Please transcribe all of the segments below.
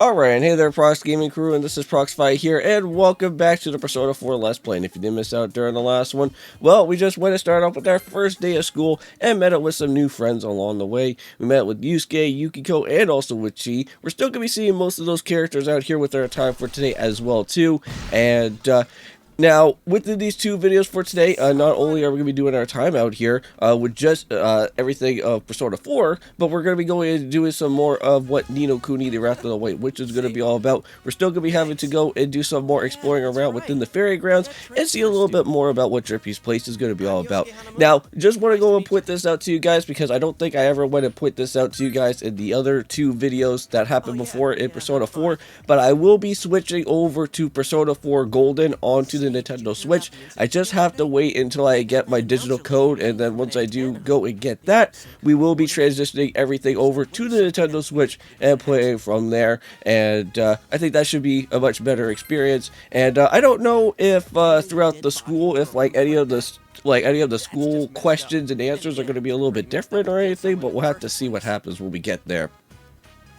Alright, and hey there, Prox Gaming Crew, and this is Proxify here, and welcome back to the Persona 4 Let's Play. And if you didn't miss out during the last one, well, we just went and started off with our first day of school, and met up with some new friends along the way. We met with Yosuke, Yukiko, and also with Chie. We're still going to be seeing most of those characters out here with our time for today as well, too. And, now, within these two videos for today, not only are we going to be doing our time out here with just everything of Persona 4, but we're going to be going and doing some more of what Ni no Kuni, the Wrath of the White Witch is going to be all about. We're still going to be having to go and do some more exploring around within the fairy grounds and see a little bit more about what Drippy's place is going to be all about. Now, just want to go and point this out to you guys because I don't think I ever went and point this out to you guys in the other two videos that happened before in Persona 4, but I will be switching over to Persona 4 Golden onto the Nintendo Switch. I just have to wait until I get my digital code, and then once I do go and get that, we will be transitioning everything over to the Nintendo Switch and playing from there. And I think that should be a much better experience. And I don't know if throughout the school, if like any of the school questions and answers are going to be a little bit different or anything, but we'll have to see what happens when we get there.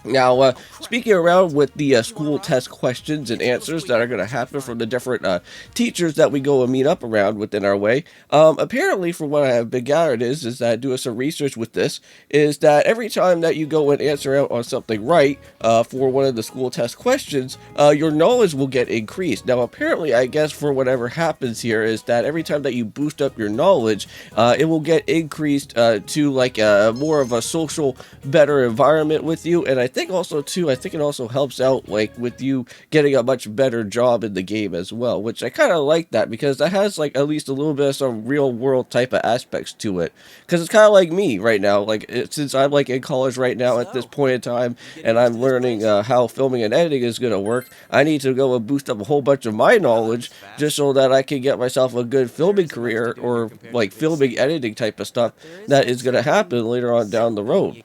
Now, speaking around with the school test questions and answers that are going to happen from the different teachers that we go and meet up around within our way, apparently from what I have been gathered is that doing some research with this, is that every time that you go and answer out on something right for one of the school test questions, your knowledge will get increased. Now, apparently, I guess for whatever happens here is that every time that you boost up your knowledge, it will get increased to like more of a social, better environment with you, and I think also too, I think it also helps out like with you getting a much better job in the game as well, which I kind of like that because that has like at least a little bit of some real world type of aspects to it, because it's kind of like me right now, like since I'm like in college right now at this point in time and I'm learning how filming and editing is going to work. I need to go and boost up a whole bunch of my knowledge just so that I can get myself a good filming career or like filming editing type of stuff that is going to happen later on down the road,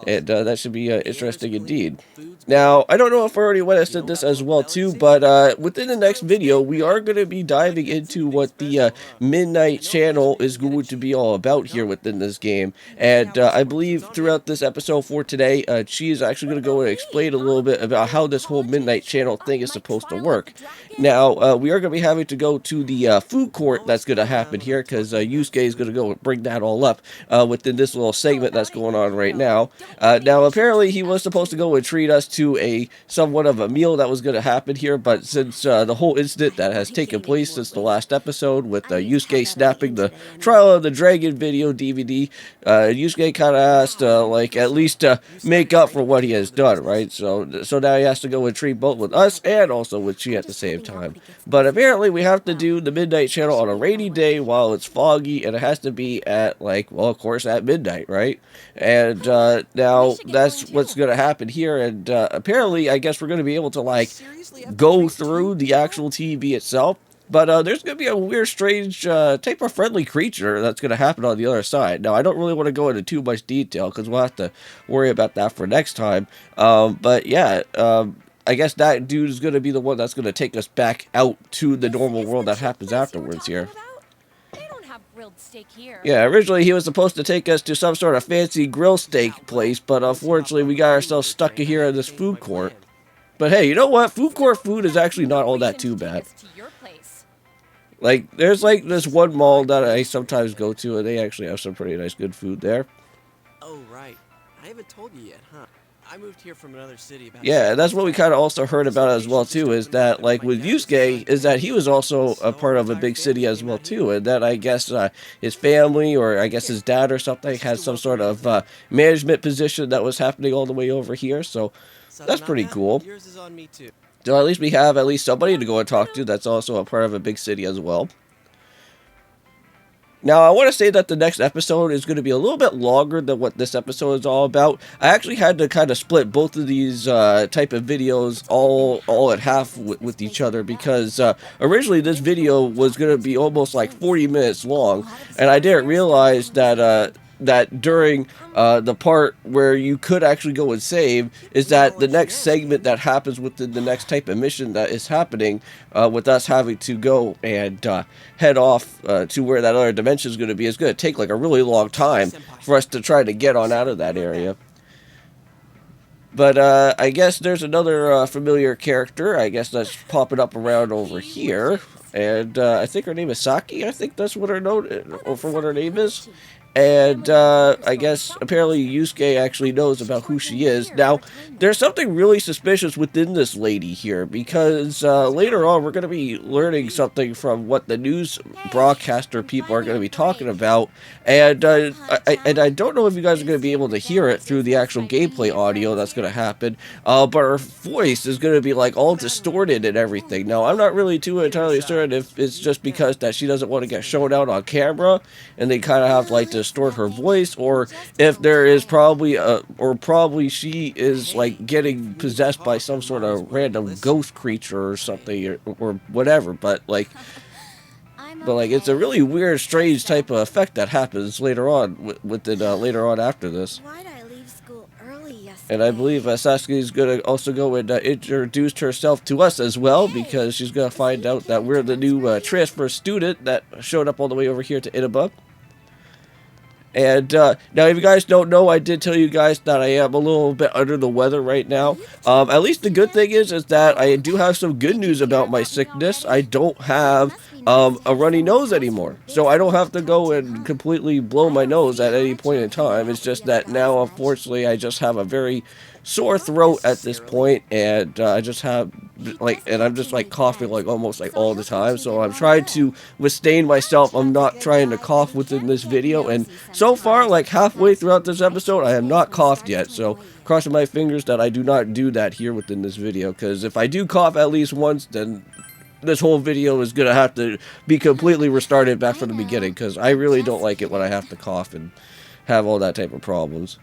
and that should be interesting indeed. Now, I don't know if I already went and said this as well too, but within the next video, we are going to be diving into what the Midnight Channel is going to be all about here within this game. And I believe throughout this episode for today, Chie is actually going to go and explain a little bit about how this whole Midnight Channel thing is supposed to work. Now, we are going to be having to go to the food court that's going to happen here, because Yusuke is going to go and bring that all up within this little segment that's going on right now. Now, apparently, he was supposed to go and treat us to a somewhat of a meal that was going to happen here, but since the whole incident that has taken place since the last episode with Yusuke snapping the Trial of the Dragon video DVD, Yusuke kind of has to like at least make up for what he has done, right? So now he has to go and treat both with us and also with Chie at the same time. But apparently we have to do the Midnight Channel on a rainy day while it's foggy, and it has to be at like, well, of course at midnight, right? And now that's what's going to happen here, and apparently I guess we're going to be able to like go through the actual TV itself, but there's going to be a weird, strange type of friendly creature that's going to happen on the other side. Now, I don't really want to go into too much detail because we'll have to worry about that for next time, but yeah, I guess that dude is going to be the one that's going to take us back out to the normal world that happens afterwards here. Yeah, originally he was supposed to take us to some sort of fancy grill steak place, but unfortunately we got ourselves stuck here in this food court. But hey, you know what? Food court food is actually not all that too bad. Like, there's like this one mall that I sometimes go to, and they actually have some pretty nice good food there. Oh, right. I haven't told you yet, huh? I moved here from another city about... Yeah, that's what we kind of also heard about as well too, is that like with Yusuke, is that he was also a part of a big city as well too, and that I guess his family, or I guess his dad or something, had some sort of management position that was happening all the way over here, so that's pretty cool. So at least we have at least somebody to go and talk to that's also a part of a big city as well. Now, I want to say that the next episode is going to be a little bit longer than what this episode is all about. I actually had to kind of split both of these type of videos all at half with each other, because originally this video was going to be almost like 40 minutes long, and I didn't realize that that during the part where you could actually go and save is that the next segment that happens within the next type of mission that is happening with us having to go and head off to where that other dimension is going to be is going to take like a really long time for us to try to get on out of that area. But I guess there's another familiar character, I guess, that's popping up around over here. And I think her name is Saki. I think that's what her name, or for what her name is. And I guess apparently Yusuke actually knows about who she is. Now, there's something really suspicious within this lady here, because later on we're going to be learning something from what the news broadcaster people are going to be talking about. And I don't know if you guys are going to be able to hear it through the actual gameplay audio that's going to happen, but her voice is going to be like all distorted and everything. Now, I'm not really too entirely certain if it's just because that she doesn't want to get shown out on camera, and they kind of have like to distort her voice, or if there is probably probably she is like getting possessed by some sort of random ghost creature or something, or whatever. But like it's a really weird, strange type of effect that happens later on later on after this. Why'd I leave school early yesterday? And I believe Sasuke is going to also go and introduce herself to us as well, because she's going to find out that we're the new transfer student that showed up all the way over here to Inaba. And now, if you guys don't know, I did tell you guys that I am a little bit under the weather right now. At least the good thing is that I do have some good news about my sickness. I don't have a runny nose anymore, so I don't have to go and completely blow my nose at any point in time. It's just that now, unfortunately, I just have a very sore throat at this point, and I just have I'm just like coughing like almost like all the time. So I'm trying to withstand myself. I'm not trying to cough within this video, and so far, like halfway throughout this episode, I have not coughed yet. So crossing my fingers that I do not do that here within this video, because if I do cough at least once, then this whole video is gonna have to be completely restarted back from the beginning, because I really don't like it when I have to cough and have all that type of problems.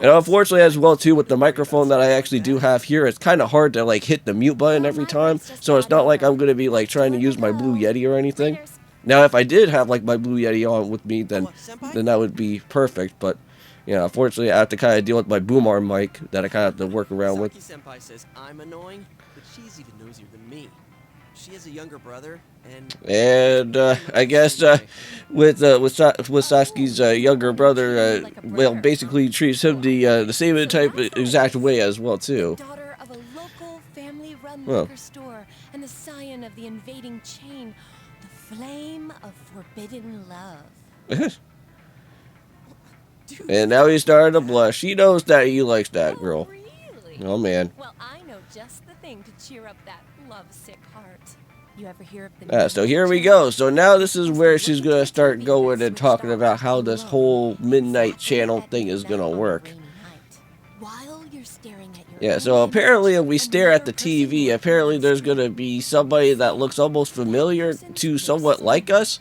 And unfortunately as well too, with the microphone that I actually do have here, it's kind of hard to like hit the mute button every time, so it's not like I'm going to be like trying to use my Blue Yeti or anything. Now if I did have like my Blue Yeti on with me, then that would be perfect, but yeah, unfortunately I have to kind of deal with my boom arm mic that I kind of have to work around with. Senpai says I'm annoying, but she's even nosier than me. She has a younger brother, and I guess with Sasuke's younger brother, well, basically treats him the same exact way as well too. Daughter of a local family-run Well. liquor store and the scion of the invading chain, the flame of forbidden love. And now he's starting to blush. He knows that he likes that girl. Really? Oh man. Well, I know just the thing to cheer up that lovesick heart. You ever hear of the So here we go. So now this is where she's going to start going and talking about how this whole midnight channel thing is going to work. Yeah, so apparently if we stare at the TV, apparently there's going to be somebody that looks almost familiar to somewhat like us,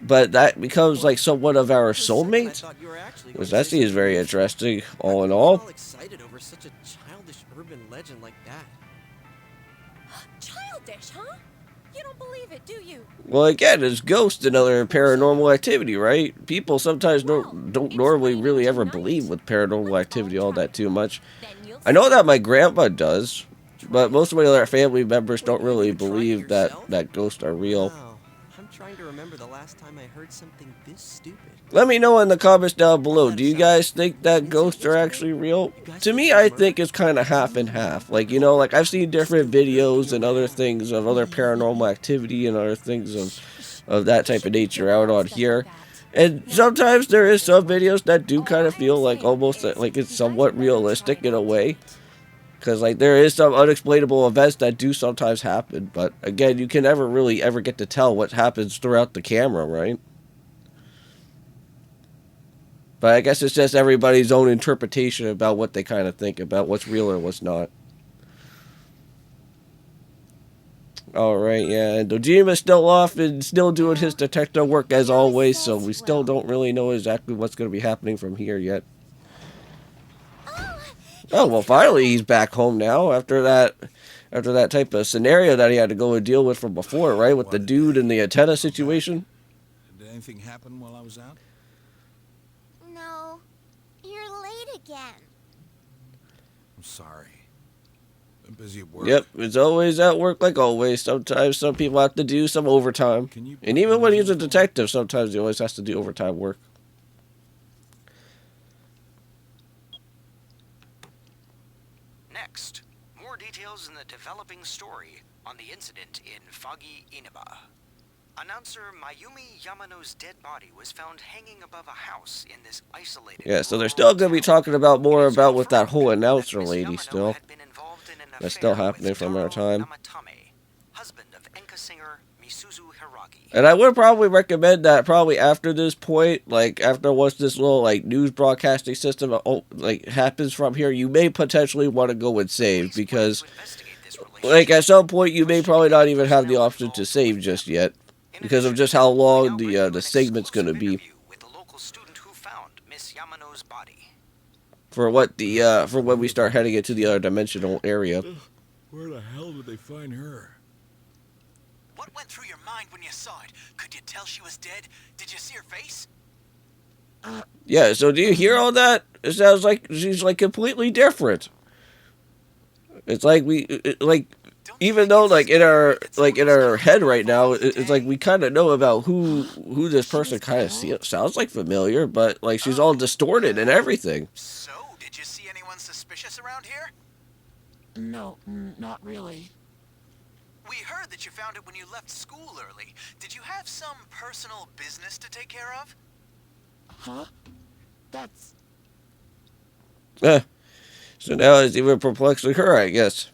but that becomes like somewhat of our soulmate, which that seems very interesting, all in all. Excited over such a childish urban legend like that. Childish, huh? You don't believe it, do you? Well, again, it's ghosts and other paranormal activity, right? People sometimes don't normally really ever believe with paranormal activity all that too much. I know that my grandpa does, but most of my other family members don't really believe that ghosts are real. Wow. I'm trying to remember the last time I heard something this stupid. Let me know in the comments down below. Do you guys think that ghosts are actually real? To me, I think it's kind of half and half. Like, you know, like I've seen different videos and other things of other paranormal activity and other things of that type of nature out on here. And sometimes there is some videos that do kind of feel like almost like it's somewhat realistic in a way. Because like there is some unexplainable events that do sometimes happen. But again, you can never really ever get to tell what happens throughout the camera, right? But I guess it's just everybody's own interpretation about what they kind of think about what's real or what's not. Alright, yeah, and Dojima's still off and still doing his detective work as always, so we still don't really know exactly what's going to be happening from here yet. Oh, well, finally he's back home now after that type of scenario that he had to go and deal with from before, right? With the dude and the antenna situation. Did anything happen while I was out? No, you're late again. I'm sorry. Been busy at work. Yep, it's always at work like always. Sometimes some people have to do some overtime. And even when he's a detective, sometimes he always has to do overtime work. More details in the developing story on the incident in Foggy Inaba. Announcer Mayumi Yamano's dead body was found hanging above a house in this isolated. Yeah, so they're still going to be talking about more about with that whole announcer lady still. Had been involved in an That's still affair happening with from our Taro time. Namatame, husband of enka singer Misuzu Hiragi. And I would probably recommend that probably after this point, like after once this little like news broadcasting system like happens from here, you may potentially want to go and save because like at some point you may probably not even have the option to save just yet because of just how long the segment's going to be. For what the for when we start heading into the other dimensional area. Where the hell did they find her? What went through your mind when you saw it? Could you tell she was dead? Did you see her face? Yeah, so do you hear all that? It sounds like she's like completely different. It's like like even though like in our head right now, it's like we kind of know about who this person kind of sounds like familiar, but like she's all distorted and everything. So, did you see anyone suspicious around here? No, not really. We heard that you found it when you left school early. Did you have some personal business to take care of? Huh? That's... So now it's even perplexing her, I guess.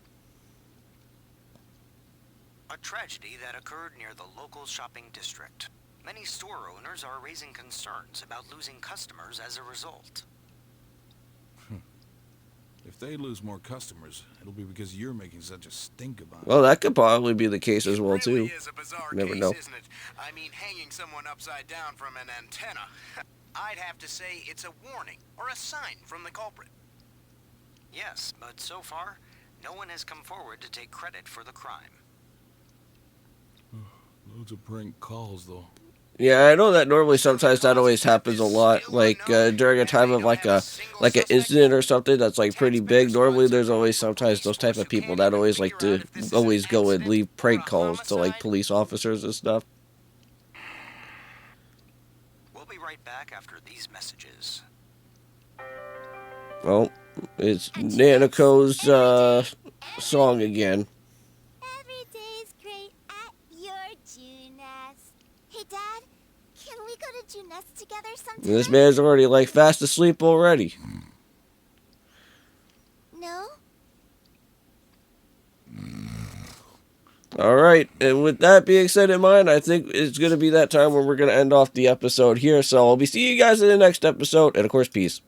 A tragedy that occurred near the local shopping district. Many store owners are raising concerns about losing customers as a result. If they lose more customers, it'll be because you're making such a stink about it. Well, that could probably be the case as well, too. It really is a bizarre Never case, know. isn't it? I mean, hanging someone upside down from an antenna. I'd have to say it's a warning or a sign from the culprit. Yes, but so far, no one has come forward to take credit for the crime. Loads of prank calls, though. Yeah, I know that normally sometimes that always happens a lot. Like during a time of like an incident or something that's like pretty big. Normally, there's always sometimes those type of people that always like to always go and leave prank calls to like police officers and stuff. We'll be right back after these messages. Well, it's Nanako's song again. Every day's great at your Juness. Hey, Dad, can we go to Juness together sometime? This man's already like fast asleep already. No? Alright, and with that being said in mind, I think it's going to be that time where we're going to end off the episode here. So I'll be seeing you guys in the next episode, and of course, peace.